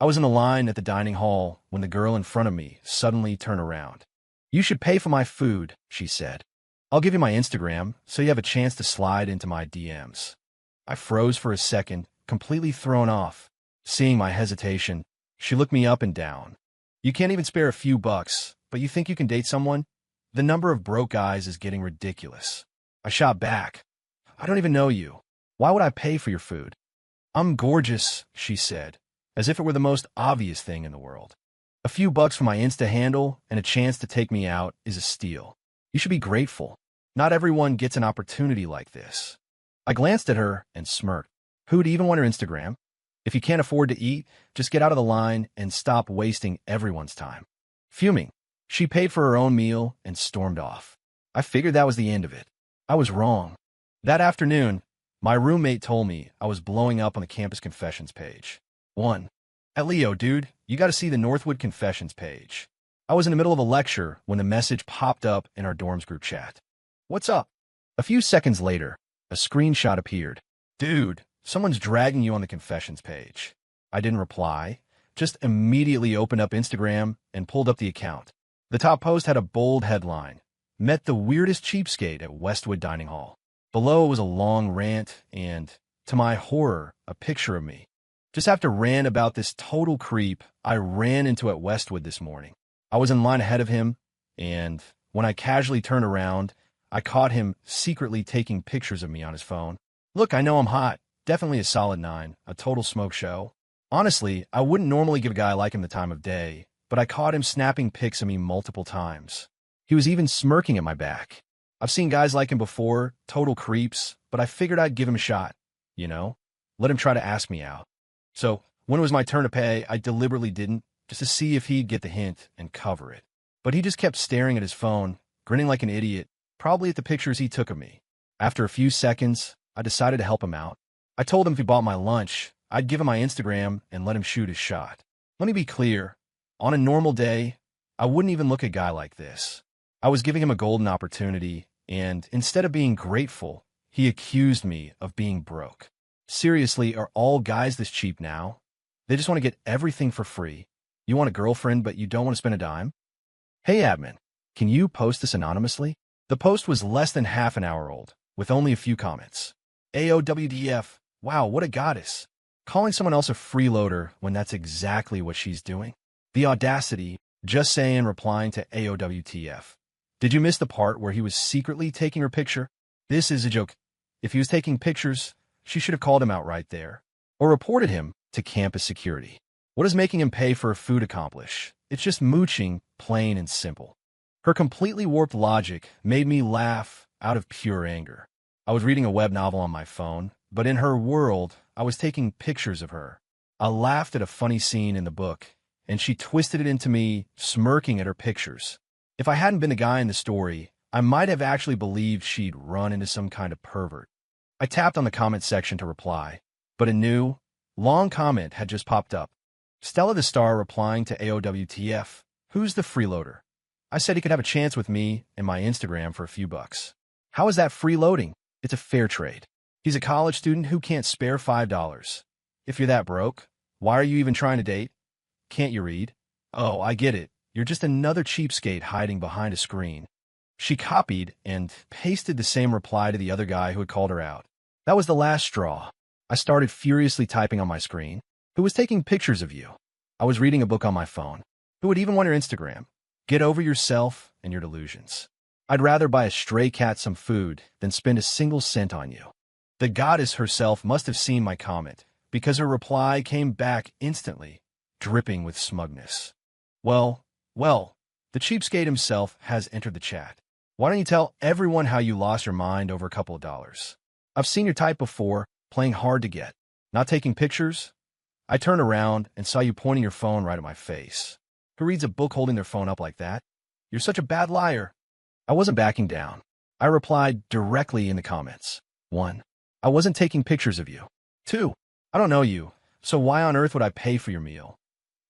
I was in the line at the dining hall when the girl in front of me suddenly turned around. "You should pay for my food," she said. "I'll give you my Instagram so you have a chance to slide into my DMs." I froze for a second, completely thrown off. Seeing my hesitation, she looked me up and down. "You can't even spare a few bucks, but you think you can date someone? The number of broke guys is getting ridiculous." I shot back. "I don't even know you. Why would I pay for your food?" "I'm gorgeous," she said, as if it were the most obvious thing in the world. "A few bucks for my Insta handle and a chance to take me out is a steal. You should be grateful. Not everyone gets an opportunity like this." I glanced at her and smirked. Who'd even want her Instagram? If you can't afford to eat, just get out of the line and stop wasting everyone's time. Fuming, she paid for her own meal and stormed off. I figured that was the end of it. I was wrong. That afternoon, my roommate told me I was blowing up on the campus confessions page. 1. At Leo, dude, you got to see the Northwood confessions page. I was in the middle of a lecture when the message popped up in our dorms group chat. "What's up?" A few seconds later, a screenshot appeared. "Dude, someone's dragging you on the confessions page." I didn't reply, just immediately opened up Instagram and pulled up the account. The top post had a bold headline, "Met the weirdest cheapskate at Westwood Dining Hall." Below was a long rant and, to my horror, a picture of me. Just after rant about this total creep I ran into at Westwood this morning. I was in line ahead of him, and when I casually turned around, I caught him secretly taking pictures of me on his phone. Look, I know I'm hot. Definitely a solid 9, a total smoke show. Honestly, I wouldn't normally give a guy like him the time of day, but I caught him snapping pics of me multiple times. He was even smirking at my back. I've seen guys like him before, total creeps, but I figured I'd give him a shot, you know? Let him try to ask me out. So, when it was my turn to pay, I deliberately didn't, just to see if he'd get the hint and cover it. But he just kept staring at his phone, grinning like an idiot, probably at the pictures he took of me. After a few seconds, I decided to help him out. I told him if he bought my lunch, I'd give him my Instagram and let him shoot his shot. Let me be clear. On a normal day, I wouldn't even look at a guy like this. I was giving him a golden opportunity, and instead of being grateful, he accused me of being broke. Seriously, are all guys this cheap now? They just want to get everything for free. You want a girlfriend, but you don't want to spend a dime? "Hey, admin, can you post this anonymously?" The post was less than half an hour old, with only a few comments. "AOWDF, wow, what a goddess. Calling someone else a freeloader when that's exactly what she's doing. The audacity, just saying," replying to AOWTF. "Did you miss the part where he was secretly taking her picture? This is a joke. If he was taking pictures, she should have called him out right there, or reported him to campus security. What does making him pay for her food accomplish? It's just mooching, plain and simple." Her completely warped logic made me laugh out of pure anger. I was reading a web novel on my phone, but in her world, I was taking pictures of her. I laughed at a funny scene in the book, and she twisted it into me smirking at her pictures. If I hadn't been the guy in the story, I might have actually believed she'd run into some kind of pervert. I tapped on the comment section to reply, but a new, long comment had just popped up. Stella the Star replying to AOWTF, "Who's the freeloader?" I said he could have a chance with me and my Instagram for a few bucks. How is that freeloading? It's a fair trade. He's a college student who can't spare $5. If you're that broke, why are you even trying to date? Can't you read? Oh, I get it. You're just another cheapskate hiding behind a screen. She copied and pasted the same reply to the other guy who had called her out. That was the last straw. I started furiously typing on my screen. "Who was taking pictures of you?" I was reading a book on my phone. "Who would even want your Instagram? Get over yourself and your delusions. I'd rather buy a stray cat some food than spend a single cent on you." The goddess herself must have seen my comment, because her reply came back instantly, dripping with smugness. Well, the cheapskate himself has entered the chat. Why don't you tell everyone how you lost your mind over a couple of dollars? I've seen your type before, playing hard to get. Not taking pictures? I turned around and saw you pointing your phone right at my face. Who reads a book holding their phone up like that? You're such a bad liar. I wasn't backing down. I replied directly in the comments. 1. I wasn't taking pictures of you. 2. I don't know you, so why on earth would I pay for your meal?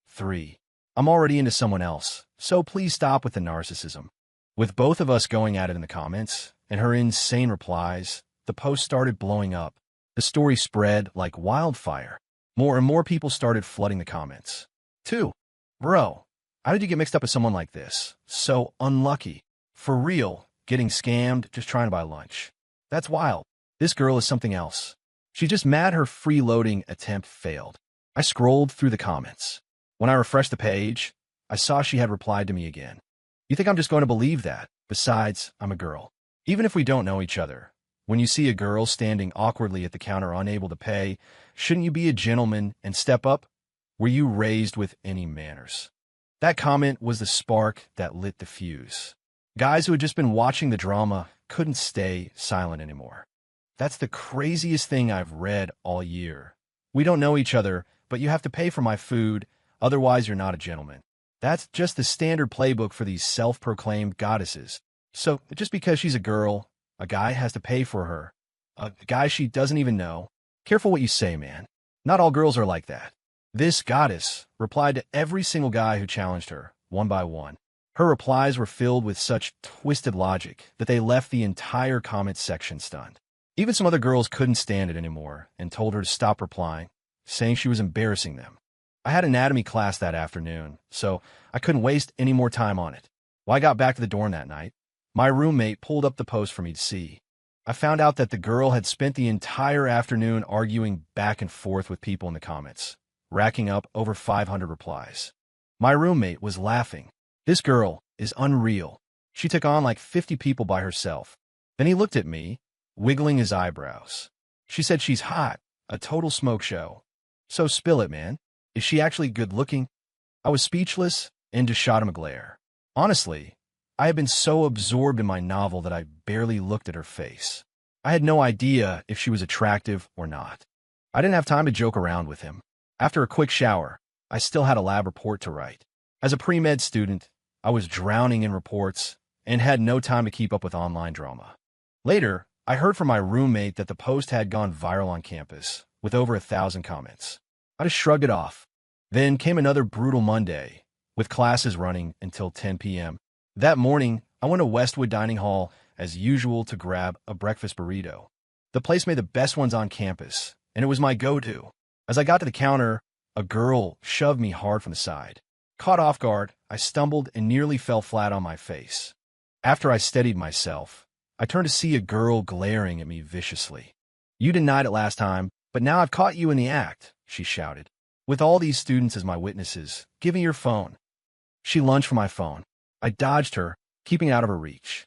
3. I'm already into someone else, so please stop with the narcissism. With both of us going at it in the comments, and her insane replies, the post started blowing up. The story spread like wildfire. More and more people started flooding the comments. 2. Bro, how did you get mixed up with someone like this? So unlucky. For real, getting scammed just trying to buy lunch. That's wild. This girl is something else. She's just mad her freeloading attempt failed. I scrolled through the comments. When I refreshed the page, I saw she had replied to me again. You think I'm just going to believe that? Besides, I'm a girl. Even if we don't know each other, when you see a girl standing awkwardly at the counter unable to pay, shouldn't you be a gentleman and step up? Were you raised with any manners? That comment was the spark that lit the fuse. Guys who had just been watching the drama couldn't stay silent anymore. That's the craziest thing I've read all year. We don't know each other, but you have to pay for my food, otherwise you're not a gentleman. That's just the standard playbook for these self-proclaimed goddesses. So, just because she's a girl, a guy has to pay for her. A guy she doesn't even know. Careful what you say, man. Not all girls are like that. This goddess replied to every single guy who challenged her, one by one. Her replies were filled with such twisted logic that they left the entire comment section stunned. Even some other girls couldn't stand it anymore and told her to stop replying, saying she was embarrassing them. I had anatomy class that afternoon, so I couldn't waste any more time on it. When I got back to the dorm that night, my roommate pulled up the post for me to see. I found out that the girl had spent the entire afternoon arguing back and forth with people in the comments, racking up over 500 replies. My roommate was laughing. This girl is unreal. She took on like 50 people by herself. Then he looked at me, wiggling his eyebrows. She said she's hot, a total smoke show. So spill it, man. Is she actually good looking? I was speechless and just shot him a glare. Honestly, I had been so absorbed in my novel that I barely looked at her face. I had no idea if she was attractive or not. I didn't have time to joke around with him. After a quick shower, I still had a lab report to write. As a pre-med student, I was drowning in reports and had no time to keep up with online drama. Later, I heard from my roommate that the post had gone viral on campus, with over 1,000 comments. I just shrugged it off. Then came another brutal Monday, with classes running until 10 p.m. That morning, I went to Westwood Dining Hall as usual to grab a breakfast burrito. The place made the best ones on campus, and it was my go-to. As I got to the counter, a girl shoved me hard from the side. Caught off guard, I stumbled and nearly fell flat on my face. After I steadied myself, I turned to see a girl glaring at me viciously. You denied it last time, but now I've caught you in the act, she shouted. With all these students as my witnesses, give me your phone. She lunged for my phone. I dodged her, keeping it out of her reach.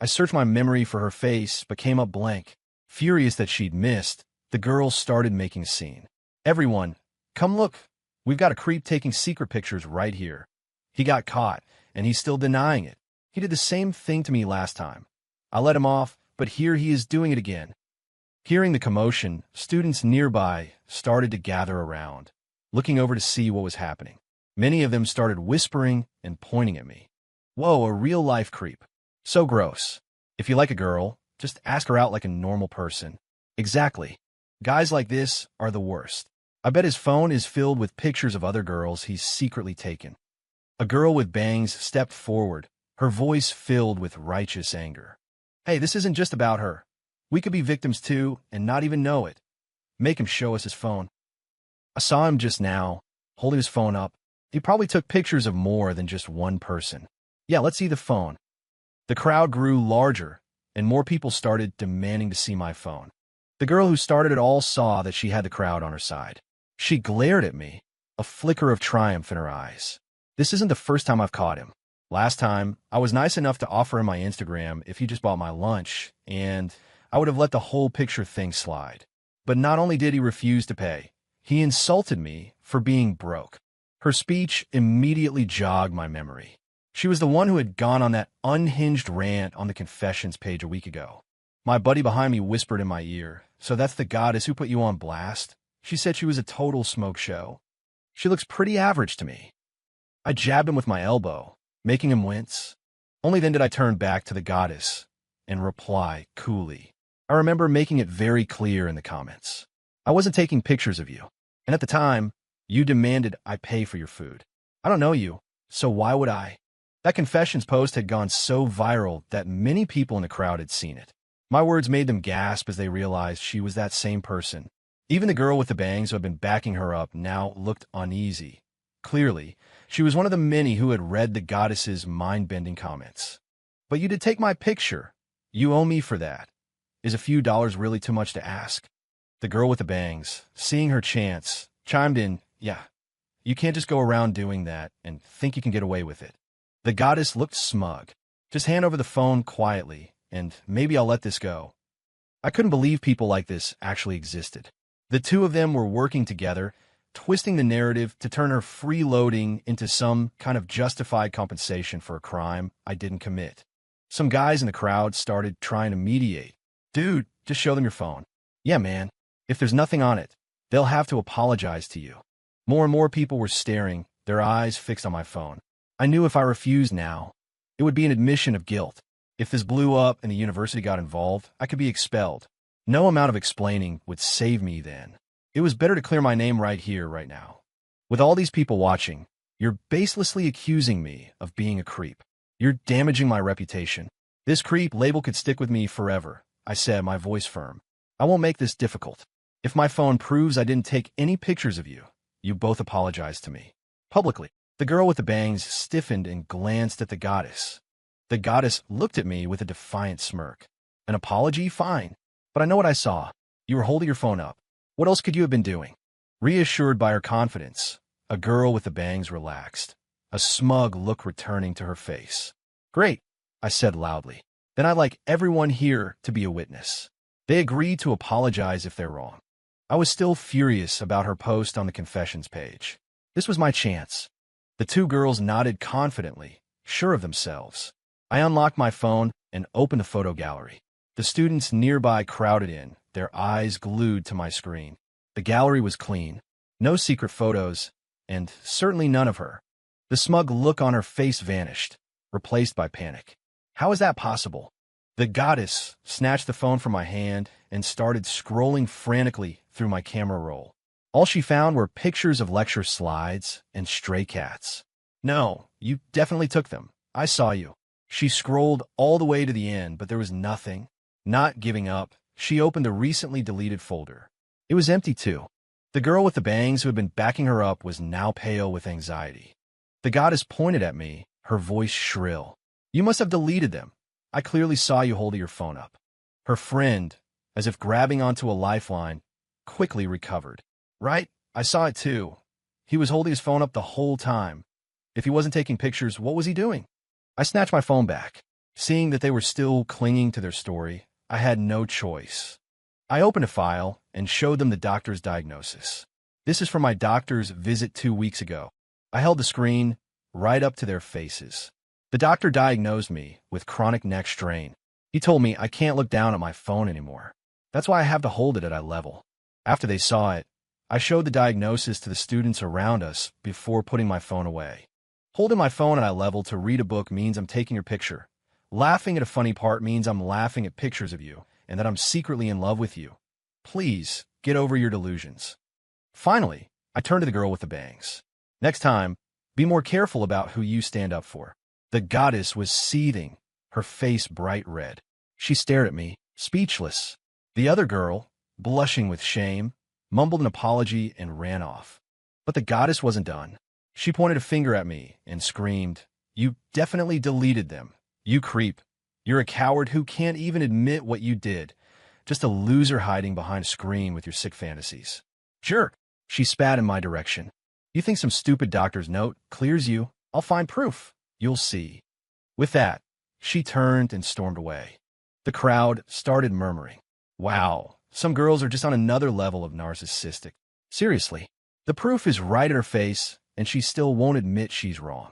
I searched my memory for her face, but came up blank. Furious that she'd missed, the girl started making a scene. Everyone, come look. We've got a creep taking secret pictures right here. He got caught, and he's still denying it. He did the same thing to me last time. I let him off, but here he is doing it again. Hearing the commotion, students nearby started to gather around, looking over to see what was happening. Many of them started whispering and pointing at me. Whoa, a real-life creep. So gross. If you like a girl, just ask her out like a normal person. Exactly. Guys like this are the worst. I bet his phone is filled with pictures of other girls he's secretly taken. A girl with bangs stepped forward, her voice filled with righteous anger. Hey, this isn't just about her. We could be victims too and not even know it. Make him show us his phone. I saw him just now, holding his phone up. He probably took pictures of more than just one person. Yeah, let's see the phone. The crowd grew larger, and more people started demanding to see my phone. The girl who started it all saw that she had the crowd on her side. She glared at me, a flicker of triumph in her eyes. This isn't the first time I've caught him. Last time, I was nice enough to offer him my Instagram if he just bought my lunch, and I would have let the whole picture thing slide. But not only did he refuse to pay, he insulted me for being broke. Her speech immediately jogged my memory. She was the one who had gone on that unhinged rant on the confessions page a week ago. My buddy behind me whispered in my ear, "So that's the goddess who put you on blast?" She said she was a total smoke show. She looks pretty average to me. I jabbed him with my elbow, making him wince. Only then did I turn back to the goddess and reply coolly. I remember making it very clear in the comments. I wasn't taking pictures of you. And at the time, you demanded I pay for your food. I don't know you, so why would I? That confessions post had gone so viral that many people in the crowd had seen it. My words made them gasp as they realized she was that same person. Even the girl with the bangs who had been backing her up now looked uneasy. Clearly, she was one of the many who had read the goddess's mind-bending comments. "But you did take my picture. You owe me for that. Is a few dollars really too much to ask?" The girl with the bangs, seeing her chance, chimed in, "Yeah, you can't just go around doing that and think you can get away with it." The goddess looked smug. "Just hand over the phone quietly, and maybe I'll let this go." I couldn't believe people like this actually existed. The two of them were working together, twisting the narrative to turn her freeloading into some kind of justified compensation for a crime I didn't commit. Some guys in the crowd started trying to mediate. "Dude, just show them your phone." "Yeah, man. If there's nothing on it, they'll have to apologize to you." More and more people were staring, their eyes fixed on my phone. I knew if I refused now, it would be an admission of guilt. If this blew up and the university got involved, I could be expelled. No amount of explaining would save me then. It was better to clear my name right here, right now. "With all these people watching, you're baselessly accusing me of being a creep. You're damaging my reputation. This creep label could stick with me forever," I said, my voice firm. "I won't make this difficult. If my phone proves I didn't take any pictures of you, you both apologize to me. Publicly." The girl with the bangs stiffened and glanced at the goddess. The goddess looked at me with a defiant smirk. "An apology? Fine. But I know what I saw. You were holding your phone up. What else could you have been doing?" Reassured by her confidence, a girl with the bangs relaxed, a smug look returning to her face. "Great," I said loudly. "Then I'd like everyone here to be a witness." They agreed to apologize if they're wrong. I was still furious about her post on the confessions page. This was my chance. The two girls nodded confidently, sure of themselves. I unlocked my phone and opened the photo gallery. The students nearby crowded in, their eyes glued to my screen. The gallery was clean. No secret photos, and certainly none of her. The smug look on her face vanished, replaced by panic. How is that possible? The goddess snatched the phone from my hand and started scrolling frantically through my camera roll. All she found were pictures of lecture slides and stray cats. "No, you definitely took them. I saw you." She scrolled all the way to the end, but there was nothing. Not giving up, she opened a recently deleted folder. It was empty too. The girl with the bangs who had been backing her up was now pale with anxiety. The goddess pointed at me, her voice shrill. "You must have deleted them. I clearly saw you holding your phone up." Her friend, as if grabbing onto a lifeline, quickly recovered. "Right, I saw it too. He was holding his phone up the whole time. If he wasn't taking pictures, what was he doing?" I snatched my phone back. Seeing that they were still clinging to their story, I had no choice. I opened a file and showed them the doctor's diagnosis. "This is from my doctor's visit 2 weeks ago." I held the screen right up to their faces. "The doctor diagnosed me with chronic neck strain. He told me I can't look down at my phone anymore. That's why I have to hold it at eye level." After they saw it, I showed the diagnosis to the students around us before putting my phone away. Holding my phone at eye level to read a book means I'm taking your picture. Laughing at a funny part means I'm laughing at pictures of you and that I'm secretly in love with you. Please, get over your delusions. Finally, I turned to the girl with the bangs. "Next time, be more careful about who you stand up for." The goddess was seething, her face bright red. She stared at me, speechless. The other girl, blushing with shame, mumbled an apology and ran off. But the goddess wasn't done. She pointed a finger at me and screamed, "You definitely deleted them. You creep. You're a coward who can't even admit what you did. Just a loser hiding behind a screen with your sick fantasies." "Jerk!" She spat in my direction. "You think some stupid doctor's note clears you? I'll find proof. You'll see." With that, she turned and stormed away. The crowd started murmuring. Wow, some girls are just on another level of narcissistic. Seriously, the proof is right at her face, and she still won't admit she's wrong.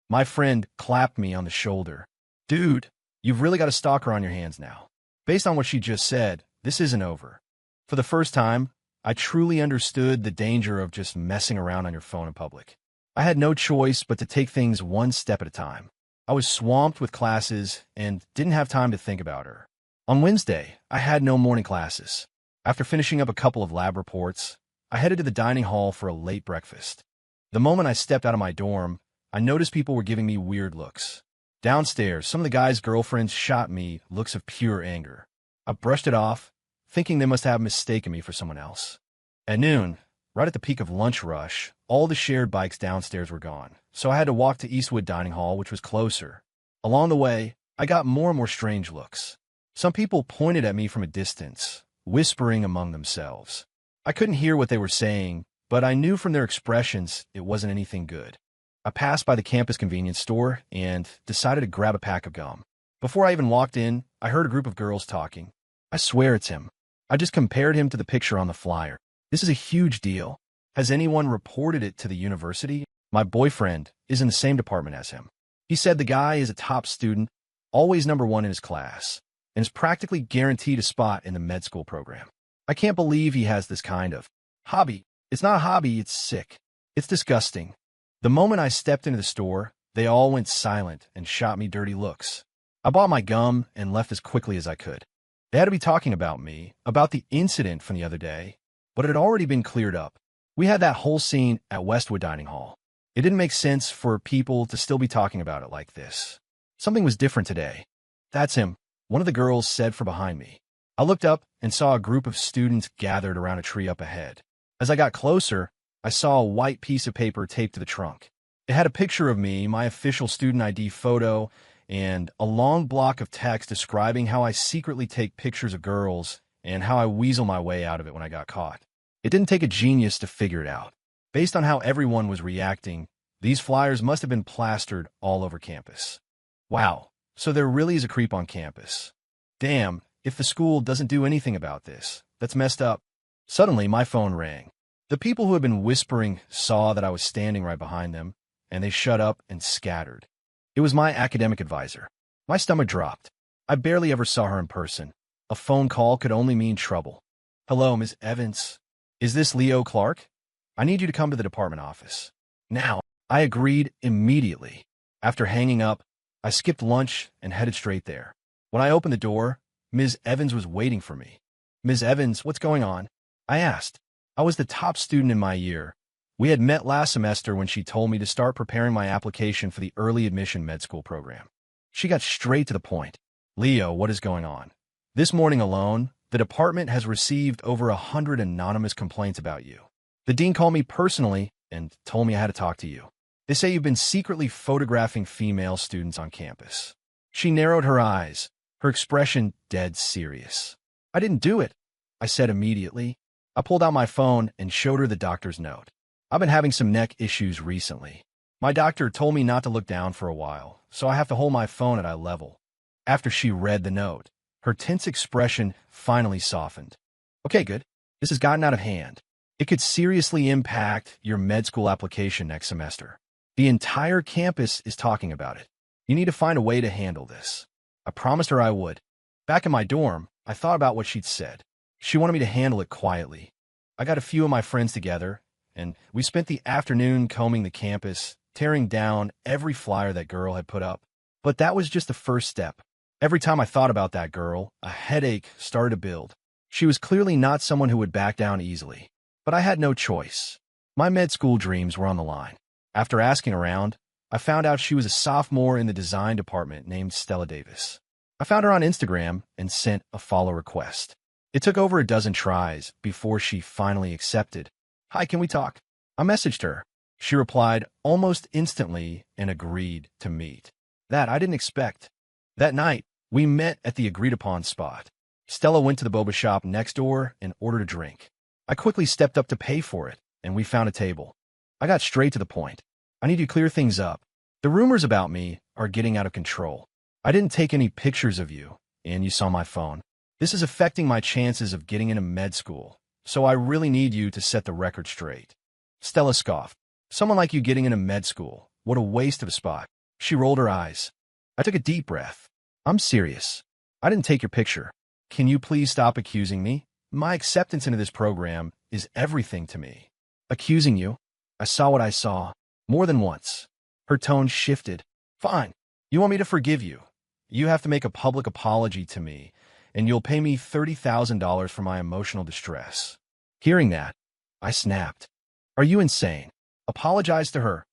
My friend clapped me on the shoulder. "Dude, you've really got a stalker on your hands now. Based on what she just said, this isn't over." For the first time, I truly understood the danger of just messing around on your phone in public. I had no choice but to take things one step at a time. I was swamped with classes and didn't have time to think about her. On Wednesday, I had no morning classes. After finishing up a couple of lab reports, I headed to the dining hall for a late breakfast. The moment I stepped out of my dorm, I noticed people were giving me weird looks. Downstairs, some of the guys' girlfriends shot me looks of pure anger. I brushed it off, thinking they must have mistaken me for someone else. At noon, right at the peak of lunch rush, all the shared bikes downstairs were gone, so I had to walk to Eastwood Dining Hall, which was closer. Along the way, I got more and more strange looks. Some people pointed at me from a distance, whispering among themselves. I couldn't hear what they were saying, but I knew from their expressions it wasn't anything good. I passed by the campus convenience store and decided to grab a pack of gum. Before I even walked in, I heard a group of girls talking. I swear it's him. I just compared him to the picture on the flyer. This is a huge deal. Has anyone reported it to the university? My boyfriend is in the same department as him. He said the guy is a top student, always #1 in his class, and is practically guaranteed a spot in the med school program. I can't believe he has this kind of hobby. It's not a hobby, it's sick. It's disgusting. The moment I stepped into the store, they all went silent and shot me dirty looks. I bought my gum and left as quickly as I could. They had to be talking about me, about the incident from the other day, but it had already been cleared up. We had that whole scene at Westwood Dining Hall. It didn't make sense for people to still be talking about it like this. Something was different today. That's him, one of the girls said from behind me. I looked up and saw a group of students gathered around a tree up ahead. As I got closer, I saw a white piece of paper taped to the trunk. It had a picture of me, my official student ID photo, and a long block of text describing how I secretly take pictures of girls and how I weasel my way out of it when I got caught. It didn't take a genius to figure it out. Based on how everyone was reacting, these flyers must have been plastered all over campus. Wow, so there really is a creep on campus. Damn, if the school doesn't do anything about this, that's messed up. Suddenly, my phone rang. The people who had been whispering saw that I was standing right behind them, and they shut up and scattered. It was my academic advisor. My stomach dropped. I barely ever saw her in person. A phone call could only mean trouble. Hello, Ms. Evans. Is this Leo Clark? I need you to come to the department office. Now, I agreed immediately. After hanging up, I skipped lunch and headed straight there. When I opened the door, Ms. Evans was waiting for me. Ms. Evans, what's going on? I asked. I was the top student in my year. We had met last semester when she told me to start preparing my application for the early admission med school program. She got straight to the point. Leo, what is going on? This morning alone, the department has received over 100 anonymous complaints about you. The dean called me personally and told me I had to talk to you. They say you've been secretly photographing female students on campus. She narrowed her eyes, her expression dead serious. I didn't do it, I said immediately. I pulled out my phone and showed her the doctor's note. I've been having some neck issues recently. My doctor told me not to look down for a while, so I have to hold my phone at eye level. After she read the note, her tense expression finally softened. Okay, good. This has gotten out of hand. It could seriously impact your med school application next semester. The entire campus is talking about it. You need to find a way to handle this. I promised her I would. Back in my dorm, I thought about what she'd said. She wanted me to handle it quietly. I got a few of my friends together, and we spent the afternoon combing the campus, tearing down every flyer that girl had put up. But that was just the first step. Every time I thought about that girl, a headache started to build. She was clearly not someone who would back down easily. But I had no choice. My med school dreams were on the line. After asking around, I found out she was a sophomore in the design department named Stella Davis. I found her on Instagram and sent a follow request. It took over a dozen tries before she finally accepted. Hi, can we talk? I messaged her. She replied almost instantly and agreed to meet. That I didn't expect. That night, we met at the agreed-upon spot. Stella went to the boba shop next door and ordered a drink. I quickly stepped up to pay for it, and we found a table. I got straight to the point. I need to clear things up. The rumors about me are getting out of control. I didn't take any pictures of you, and you saw my phone. This is affecting my chances of getting into med school, so I really need you to set the record straight. Stella scoffed. Someone like you getting into med school. What a waste of a spot. She rolled her eyes. I took a deep breath. I'm serious. I didn't take your picture. Can you please stop accusing me? My acceptance into this program is everything to me. Accusing you? I saw what I saw. More than once. Her tone shifted. Fine. You want me to forgive you. You have to make a public apology to me, and you'll pay me $30,000 for my emotional distress. Hearing that, I snapped. Are you insane? Apologize to her.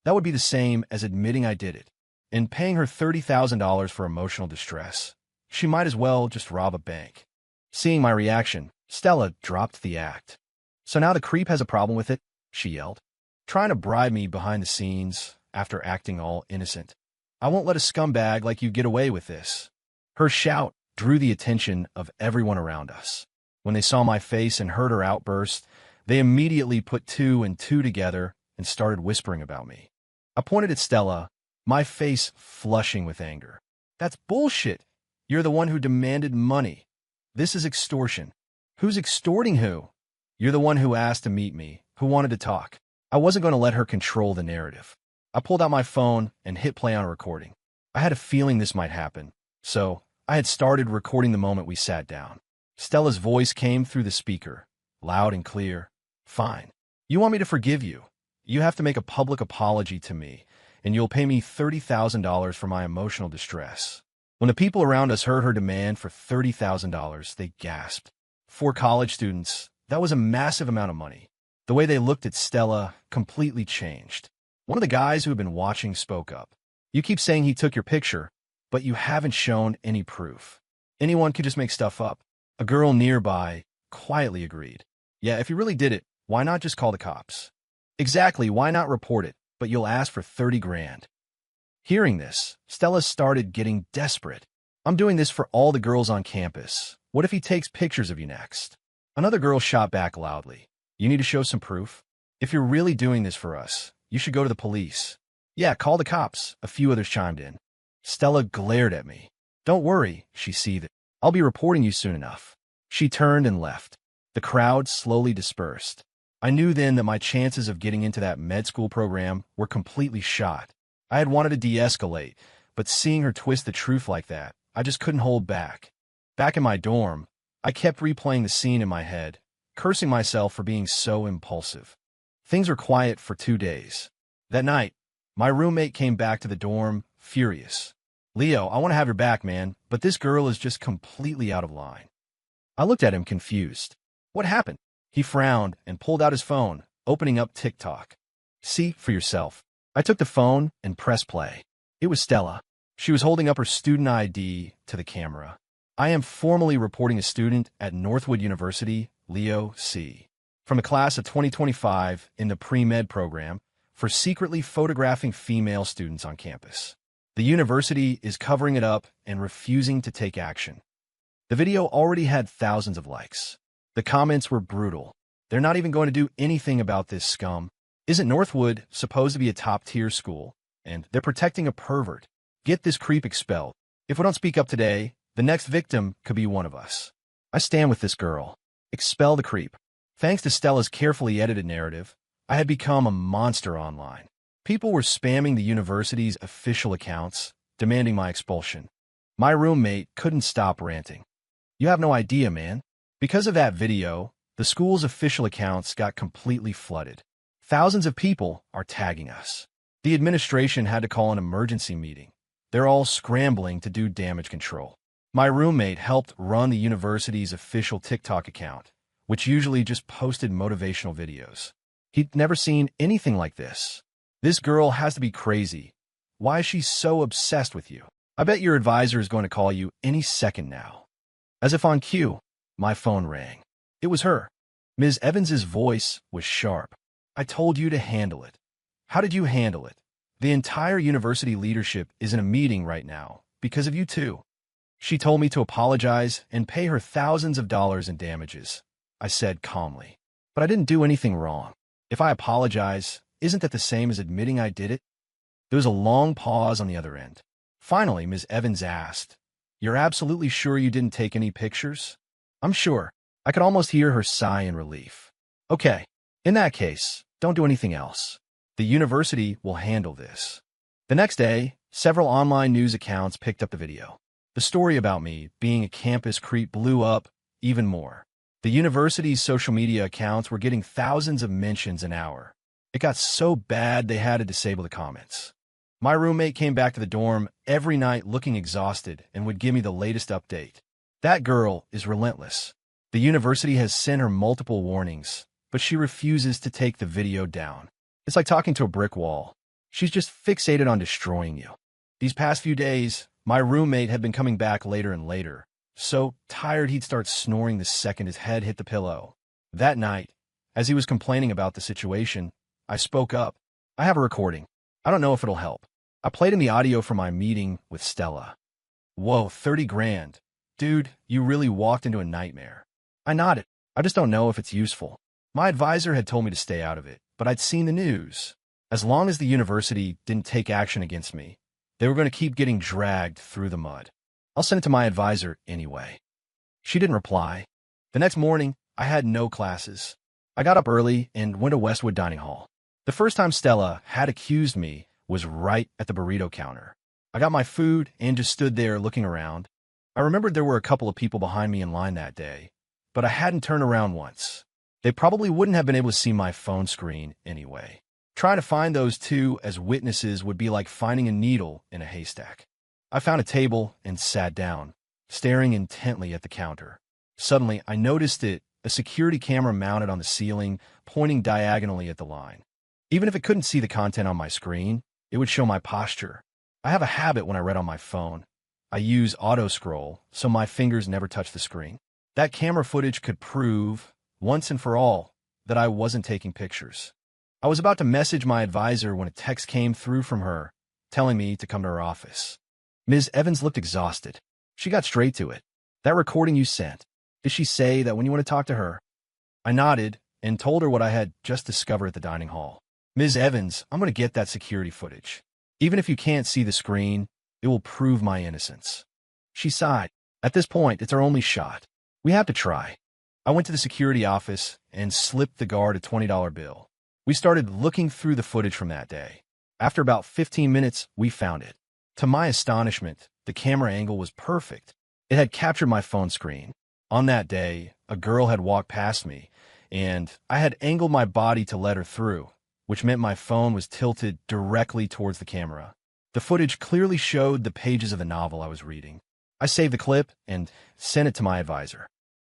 That would be the same as admitting I did it. And paying her $30,000 for emotional distress. She might as well just rob a bank. Seeing my reaction, Stella dropped the act. "So now the creep has a problem with it?" she yelled, trying to bribe me behind the scenes after acting all innocent. "I won't let a scumbag like you get away with this." Her shout drew the attention of everyone around us. When they saw my face and heard her outburst, they immediately put two and two together and started whispering about me. I pointed at Stella, my face flushing with anger. "That's bullshit. You're the one who demanded money. This is extortion." "Who's extorting who?" "You're the one who asked to meet me, who wanted to talk." I wasn't going to let her control the narrative. I pulled out my phone and hit play on a recording. I had a feeling this might happen, so I had started recording the moment we sat down. Stella's voice came through the speaker, loud and clear. "Fine. You want me to forgive you? You have to make a public apology to me, and you'll pay me $30,000 for my emotional distress." When the people around us heard her demand for $30,000, they gasped. For college students, that was a massive amount of money. The way they looked at Stella completely changed. One of the guys who had been watching spoke up. "You keep saying he took your picture, but you haven't shown any proof. Anyone could just make stuff up." A girl nearby quietly agreed. "Yeah, if you really did it, why not just call the cops?" "Exactly, why not report it, but you'll ask for 30 grand. Hearing this, Stella started getting desperate. "I'm doing this for all the girls on campus. What if he takes pictures of you next?" Another girl shot back loudly. "You need to show some proof. If you're really doing this for us, you should go to the police." "Yeah, call the cops," a few others chimed in. Stella glared at me. "Don't worry," she seethed. "I'll be reporting you soon enough." She turned and left. The crowd slowly dispersed. I knew then that my chances of getting into that med school program were completely shot. I had wanted to de-escalate, but seeing her twist the truth like that, I just couldn't hold back. Back in my dorm, I kept replaying the scene in my head, cursing myself for being so impulsive. Things were quiet for 2 days. That night, my roommate came back to the dorm, furious. "Leo, I want to have your back, man, but this girl is just completely out of line." I looked at him confused. "What happened?" He frowned and pulled out his phone, opening up TikTok. "See for yourself." I took the phone and pressed play. It was Stella. She was holding up her student ID to the camera. "I am formally reporting a student at Northwood University, Leo C., from the class of 2025 in the pre-med program for secretly photographing female students on campus. The university is covering it up and refusing to take action." The video already had thousands of likes. The comments were brutal. "They're not even going to do anything about this scum. Isn't Northwood supposed to be a top-tier school? And they're protecting a pervert. Get this creep expelled. If we don't speak up today, the next victim could be one of us." I stand with this girl. Expel the creep. Thanks to Stella's carefully edited narrative, I had become a monster online. People were spamming the university's official accounts, demanding my expulsion. My roommate couldn't stop ranting. "You have no idea, man." Because of that video, the school's official accounts got completely flooded. Thousands of people are tagging us. The administration had to call an emergency meeting. They're all scrambling to do damage control. My roommate helped run the university's official TikTok account, which usually just posted motivational videos. He'd never seen anything like this. "This girl has to be crazy. Why is she so obsessed with you? I bet your advisor is going to call you any second now." As if on cue, my phone rang. It was her. Ms. Evans's voice was sharp. "I told you to handle it." "How did you handle it?" "The entire university leadership is in a meeting right now because of you too." She told me to apologize and pay her thousands of dollars in damages. I said calmly. "But I didn't do anything wrong. If I apologize, isn't that the same as admitting I did it?" There was a long pause on the other end. Finally, Ms. Evans asked, "You're absolutely sure you didn't take any pictures?" "I'm sure." I could almost hear her sigh in relief. "Okay. In that case, don't do anything else. The university will handle this." The next day, several online news accounts picked up the video. The story about me being a campus creep blew up even more. The university's social media accounts were getting thousands of mentions an hour. It got so bad they had to disable the comments. My roommate came back to the dorm every night looking exhausted and would give me the latest update. That girl is relentless. The university has sent her multiple warnings, but she refuses to take the video down. It's like talking to a brick wall. She's just fixated on destroying you. These past few days, my roommate had been coming back later and later, so tired he'd start snoring the second his head hit the pillow. That night, as he was complaining about the situation, I spoke up. I have a recording. I don't know if it'll help. I played him the audio from my meeting with Stella. Whoa, 30 grand. Dude, you really walked into a nightmare. I nodded. I just don't know if it's useful. My advisor had told me to stay out of it, but I'd seen the news. As long as the university didn't take action against me, they were going to keep getting dragged through the mud. I'll send it to my advisor anyway. She didn't reply. The next morning, I had no classes. I got up early and went to Westwood Dining Hall. The first time Stella had accused me was right at the burrito counter. I got my food and just stood there looking around. I remembered there were a couple of people behind me in line that day, but I hadn't turned around once. They probably wouldn't have been able to see my phone screen anyway. Trying to find those two as witnesses would be like finding a needle in a haystack. I found a table and sat down, staring intently at the counter. Suddenly, I noticed a security camera mounted on the ceiling, pointing diagonally at the line. Even if it couldn't see the content on my screen, it would show my posture. I have a habit when I read on my phone. I use auto-scroll, so my fingers never touch the screen. That camera footage could prove, once and for all, that I wasn't taking pictures. I was about to message my advisor when a text came through from her, telling me to come to her office. Ms. Evans looked exhausted. She got straight to it. That recording you sent, did she say that when you want to talk to her? I nodded and told her what I had just discovered at the dining hall. Ms. Evans, I'm going to get that security footage. Even if you can't see the screen, it will prove my innocence. She sighed. At this point, it's our only shot. We have to try. I went to the security office and slipped the guard a $20 bill. We started looking through the footage from that day. After about 15 minutes, we found it. To my astonishment, the camera angle was perfect. It had captured my phone screen. On that day, a girl had walked past me, and I had angled my body to let her through, which meant my phone was tilted directly towards the camera. The footage clearly showed the pages of the novel I was reading. I saved the clip and sent it to my advisor.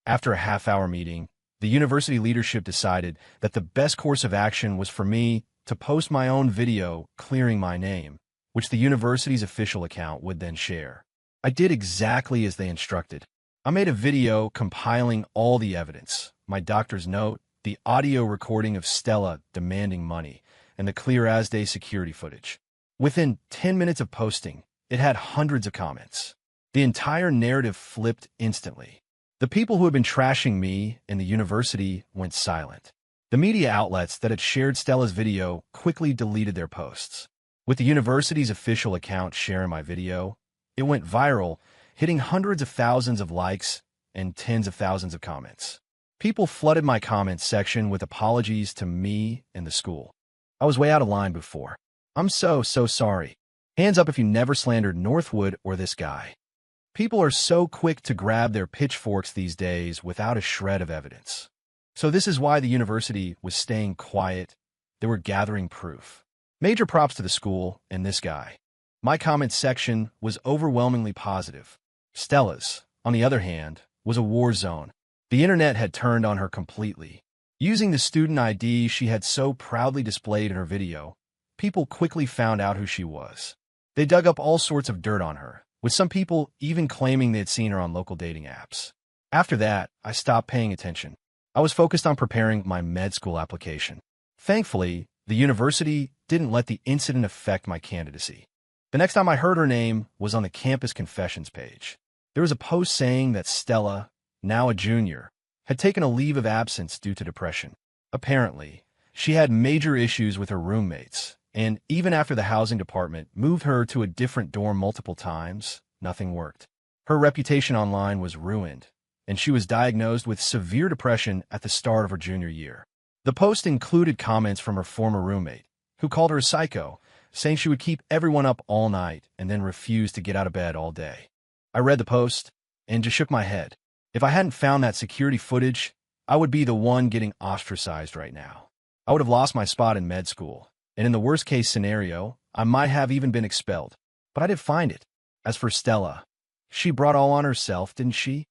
After a half-hour meeting, the university leadership decided that the best course of action was for me to post my own video clearing my name, which the university's official account would then share. I did exactly as they instructed. I made a video compiling all the evidence, my doctor's note, the audio recording of Stella demanding money, and the clear as day security footage. Within 10 minutes of posting, it had hundreds of comments. The entire narrative flipped instantly. The people who had been trashing me in the university went silent. The media outlets that had shared Stella's video quickly deleted their posts. With the university's official account sharing my video, it went viral, hitting hundreds of thousands of likes and tens of thousands of comments. People flooded my comments section with apologies to me and the school. I was way out of line before. I'm so sorry. Hands up if you never slandered Northwood or this guy. People are so quick to grab their pitchforks these days without a shred of evidence. So this is why the university was staying quiet. They were gathering proof. Major props to the school and this guy. My comments section was overwhelmingly positive. Stella's, on the other hand, was a war zone. The internet had turned on her completely. Using the student ID she had so proudly displayed in her video, people quickly found out who she was. They dug up all sorts of dirt on her, with some people even claiming they had seen her on local dating apps. After that, I stopped paying attention. I was focused on preparing my med school application. Thankfully, the university didn't let the incident affect my candidacy. The next time I heard her name was on the campus confessions page. There was a post saying that Stella, now a junior, had taken a leave of absence due to depression. Apparently, she had major issues with her roommates, and even after the housing department moved her to a different dorm multiple times, nothing worked. Her reputation online was ruined, and she was diagnosed with severe depression at the start of her junior year. The post included comments from her former roommate, who called her a psycho, saying she would keep everyone up all night and then refuse to get out of bed all day. I read the post and just shook my head. If I hadn't found that security footage, I would be the one getting ostracized right now. I would have lost my spot in med school, and in the worst-case scenario, I might have even been expelled. But I did find it. As for Stella, she brought all on herself, didn't she?